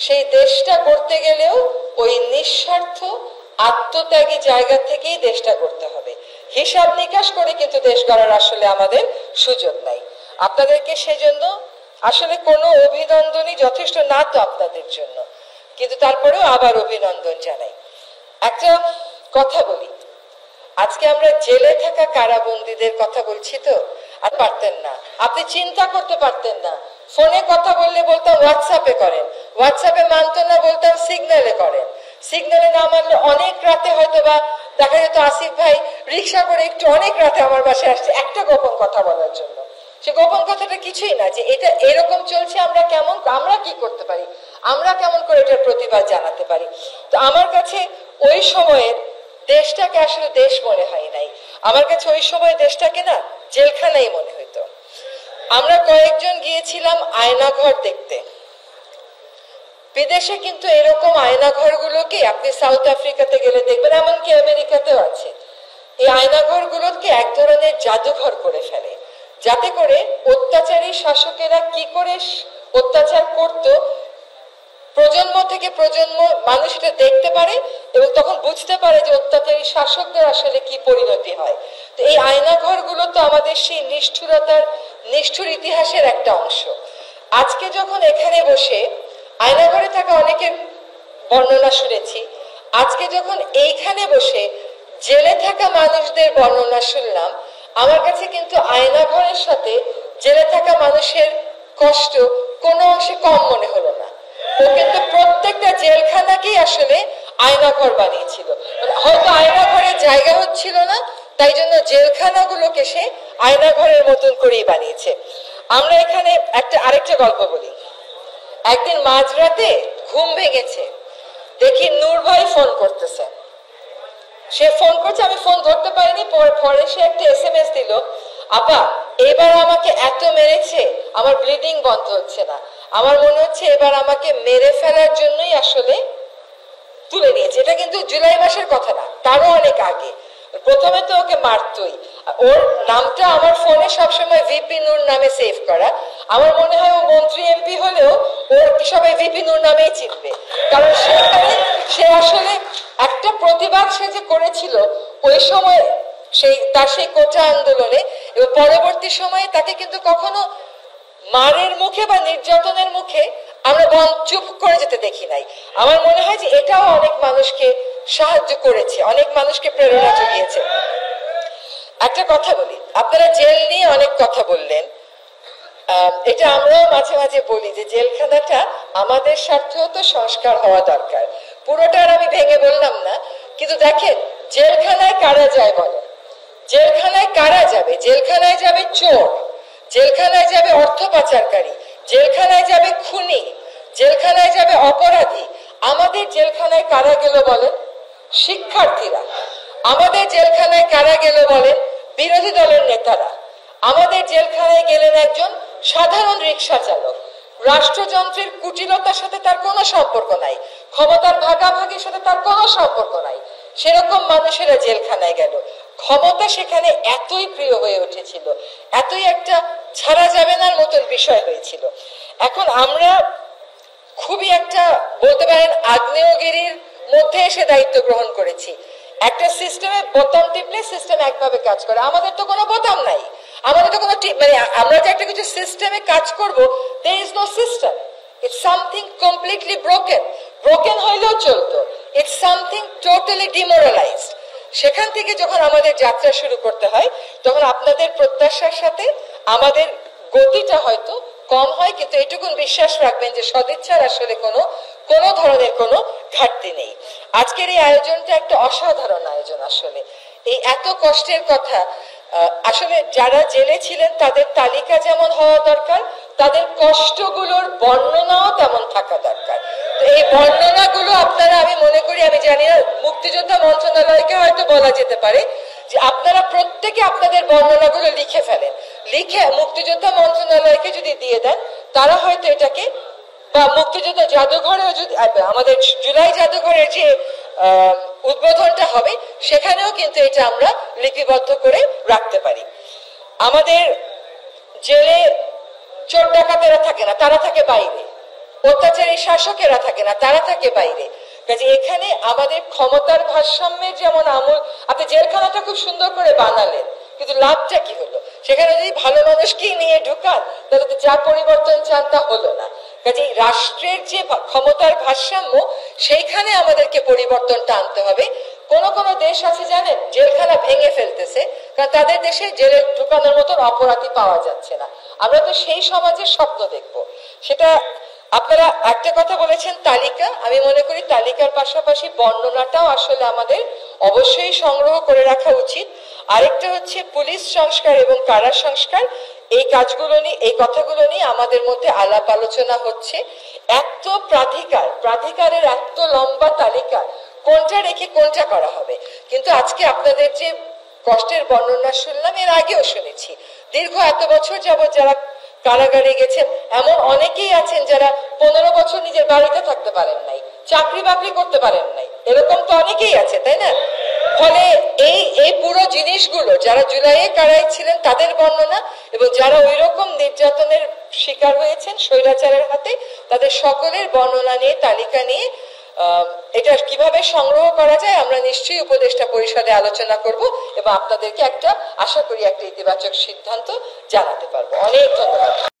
সেই দেশটা করতে গেলেও ওই নিঃস্বার্থ আত্মত্যাগী জায়গা থেকেই দেশটা করতে হবে। হিসাব নিকাশ করে কিন্তু দেশ গড়ার আসলে আমাদের সুযোগ নাই। আপনাদেরকে সেজন্য আসলে কোনো অভিনন্দনই যথেষ্ট না তো আপনাদের জন্য, কিন্তু তারপরেও আবার অভিনন্দন জানাই। একটা কথা বলি, আজকে আমরা জেলে থাকা কারাবন্দীদের কথা বলছি তো, আর পারতেন না, আপনি চিন্তা করতে পারতেন না, ফোনে কথা বললে বলতাম হোয়াটসঅ্যাপে করেন, হোয়াটসঅ্যাপে মানতো না বলতাম সিগন্যালে করেন, সিগন্যালে না মানলে অনেক রাতে হয়তো বা দেখা যেত আসিফ ভাই রিক্সা করে একটু অনেক রাতে আমার বাসায় আসছে একটা গোপন কথা বলার জন্য। সে গোপন কথাটা কিছুই না, যে এটা এরকম চলছে, আমরা কি করতে পারি, আমরা কেমন করে এটার প্রতিবাদ জানাতে পারি। তো আমার কাছে ওই সময়ের দেশটাকে আসলে দেশ মনে হয় নাই, আমার কাছে ওই সময় দেশটাকে না জেলখানাই মনে হইতো। আমরা কয়েকজন গিয়েছিলাম আয়নাঘর দেখতে। বিদেশে কিন্তু এরকম আয়নাঘরগুলোকে আপনি সাউথ আফ্রিকাতে গেলে দেখবেন, এমনকি আমেরিকাতেও আছে, এই আয়নাঘরগুলোকে এক ধরনের জাদুঘর করে ফেলে, যাতে করে অত্যাচারী শাসকেরা কি করে অত্যাচার করত প্রজন্ম থেকে প্রজন্ম মানুষ এটা দেখতে পারে এবং তখন বুঝতে পারে যে অত্যাচারী শাসকদের আসলে কি পরিণতি হয়। তো এই আয়নাঘরগুলো তো আমাদের সেই নিষ্ঠুর ইতিহাসের একটা অংশ। আজকে যখন এখানে বসে আয়নাঘরে থাকা অনেকের বর্ণনা শুনেছি, আজকে যখন এইখানে বসে জেলে থাকা মানুষদের বর্ণনা শুনলাম, আমার কাছে কিন্তু আয়নাঘরের সাথে জেলে থাকা মানুষের কষ্ট কোনো অংশে কম মনে হলো না। ও কিন্তু প্রত্যেকটা জেলখানাকেই আসলে আয়নাঘর বানিয়েছিল, হয়তো আয়নাঘরের জায়গা হচ্ছিল না, তাই জন্য জেলখানাগুলোকে সে আয়নাঘরের মতন করেই বানিয়েছে। আমরা এখানে আরেকটা গল্প বলি। একদিন মাঝরাতে ঘুম ভেঙেছে, দেখি নূর ভাই ফোন করতেছে। সে ফোন করছে, আমি ফোন ধরতে পারিনি, পরে সে একটা SMS দিল, আপা এবার আমাকে এত মেরেছে আমার ব্লিডিং বন্ধ হচ্ছে না, আমার মনে হচ্ছে এবার আমাকে মেরে ফেলার জন্যই আসলে তুলে নিয়েছে। এটা কিন্তু জুলাই মাসের কথা না, তারও অনেক আগে। প্রথমে তো ওকে মারতই, ওর নামটা আমার ফোনে সবসময় ভিপি নূর নামে সেভ করা। আমার মনে হয় ও মন্ত্রী MP হলেও ওর সবাই ভিপি নূর নামেই চিনবে, কারণ সেখানে সে আসলে একটা প্রতিবাদ সে যে করেছিল ওই সময় তার সেই কোটা আন্দোলনে, এবং পরবর্তী সময়ে তাকে কিন্তু কখনো মারের মুখে বা নির্যাতনের মুখে আমরা চুপ করে যেতে দেখি নাই। আমার মনে হয় যে এটাও অনেক মানুষকে সাহায্য করেছে, অনেক মানুষকে প্রেরণা জুগিয়েছে। একটা কথা বলি, আপনারা জেল নিয়ে অনেক কথা বললেন, এটা আমরাও মাঝে মাঝে বলি যে জেলখানাটা আমাদের স্বার্থেও তো সংস্কার হওয়া দরকার। পুরোটা আর আমি ভেঙে বললাম না, কিন্তু দেখেন জেলখানায় কারা যায় বলেন, জেলখানায় কারা যাবে? জেলখানায় যাবে চোর, জেলখানায় যাবে অর্থ পাচারকারী, জেলখানায় যাবে খুনি, জেলখানায় যাবে অপরাধী। আমাদের জেলখানায় কারা গেল বলেন? শিক্ষার্থীরা। আমাদের জেলখানায় কারা গেল বলেন? বিরোধী দলের নেতারা। আমাদের জেলখানায় গেলেন একজন সাধারণ রিক্সা চালক। রাষ্ট্রযন্ত্রের কুটিলতার সাথে তার কোনো সম্পর্ক নাই, ক্ষমতার ভাগাভাগির সাথে তার কোনো সম্পর্ক নাই, সেরকম মানুষেরা জেলখানায় গেল। ক্ষমতা সেখানে এতই প্রিয় হয়ে উঠেছিল, এতই একটা ছাড়া যাবে না মতন বিষয় হয়েছিল। এখন আমরা খুবই একটা বলতে পারেন আগ্নেয়গিরির মধ্যে এসে দায়িত্ব গ্রহণ করেছি। একটা সিস্টেমে বোতাম টিপলে সিস্টেম একভাবে কাজ করে, আমাদের তো কোনো বোতাম নাই, আমাদের তো কোনো আমরা যে একটা কিছু সিস্টেমে কাজ করব, there is no system, it's something completely broken হইলেও চলতো, it's something totally demoralized। সেখান থেকে যখন আমাদের যাত্রা শুরু করতে হয়, তখন আপনাদের প্রত্যাশার সাথে আমাদের গতিটা হয়তো কম হয়, কিন্তু এটুকুন বিশ্বাস রাখবেন যে সদিচ্ছার আসলে কোনো ধরনের কোনো ঘাটতি নেই। আজকের এই আয়োজনটা একটা অসাধারণ আয়োজন। আসলে এই এত কষ্টের কথা, আসলে যারা জেলে ছিলেন তাদের তালিকা যেমন হওয়া দরকার, তাদের কষ্টগুলোর বর্ণনাও তেমন থাকা দরকার। তো এই বর্ণনাগুলো আপনারা, আমি মনে করি, আমি জানি না, মুক্তিযোদ্ধা মন্ত্রণালয়কে হয়তো বলা যেতে পারে যে আপনারা প্রত্যেকে আপনাদের বর্ণনাগুলো লিখে ফেলেন, লিখে মুক্তিযোদ্ধা মন্ত্রণালয়কে যদি দিয়ে দেন, তারা হয়তো এটাকে, বা মুক্তিযোদ্ধা জাদুঘরেও যদি, আমাদের জুলাই জাদুঘরের যে উদ্বোধনটা হবে সেখানেও কিন্তু এটা আমরা লিপিবদ্ধ করে রাখতে পারি। আমাদের জেলে চোর ডাকাতেরা থাকে না, তারা থাকে বাইরে, অত্যাচারী শাসকেরা থাকে না, তারা থাকে বাইরে। কাজে এখানে আমাদের ক্ষমতার ভারসাম্যের যেমন আমল, আপনি জেলখানাটা খুব সুন্দর করে বানালেন, কিন্তু লাভটা কি হলো? সেখানে যদি ভালো মানুষকেই নিয়ে ঢুকান তাহলে তো যা পরিবর্তন চান তা হলো না। কাজে রাষ্ট্রের যে ক্ষমতার ভারসাম্য, সেইখানে আমাদেরকে পরিবর্তনটা আনতে হবে। কোন কোন দেশ আছে জানেন, জেলখানা ভেঙে ফেলতেছে, কারণ তাদের দেশে জেলে ঢুকানোর মতন অপরাধী পাওয়া যাচ্ছে না। আমরা তো সেই সমাজের স্বপ্ন দেখবো। সেটা আপনারা একটা কথা বলেছেন তালিকা, আমি মনে করি তালিকার পাশাপাশি বর্ণনাটাও আসলে আমাদের অবশ্যই সংগ্রহ করে রাখা উচিত। আরেকটা হচ্ছে পুলিশ সংস্কার এবং কারা সংস্কার, এই কাজগুলো নিয়ে, এই কথাগুলো নিয়ে আমাদের মধ্যে আলাপ আলোচনা হচ্ছে। এত প্রাধিকারের এত লম্বা তালিকা, কোনটা রেখে কোনটা করা হবে। কিন্তু আজকে আপনাদের যে কষ্টের বর্ণনা শুনলাম, এর আগেও শুনেছি, দীর্ঘ এত বছর যাবত যারা কারাগারে গেছেন, এমন অনেকেই আছেন যারা 15 বছর নিজের বাড়িতে থাকতে পারেন নাই, চাকরি বাকরি করতে পারেন নাই, এরকম তো অনেকেই আছে, তাই না? ফলে এই পুরো জিনিসগুলো যারা জুলাইয়ে কারায় ছিলেন তাদের বর্ণনা, এবং যারা ওই রকম নির্যাতনের শিকার হয়েছেন স্বৈরাচারের হাতে, তাদের সকলের বর্ণনা নিয়ে, তালিকা নিয়ে এটা কিভাবে সংগ্রহ করা যায় আমরা নিশ্চয়ই উপদেষ্টা পরিষদে আলোচনা করব, এবং আপনাদেরকে আশা করি একটা ইতিবাচক সিদ্ধান্ত জানাতে পারবো। অনেক ধন্যবাদ।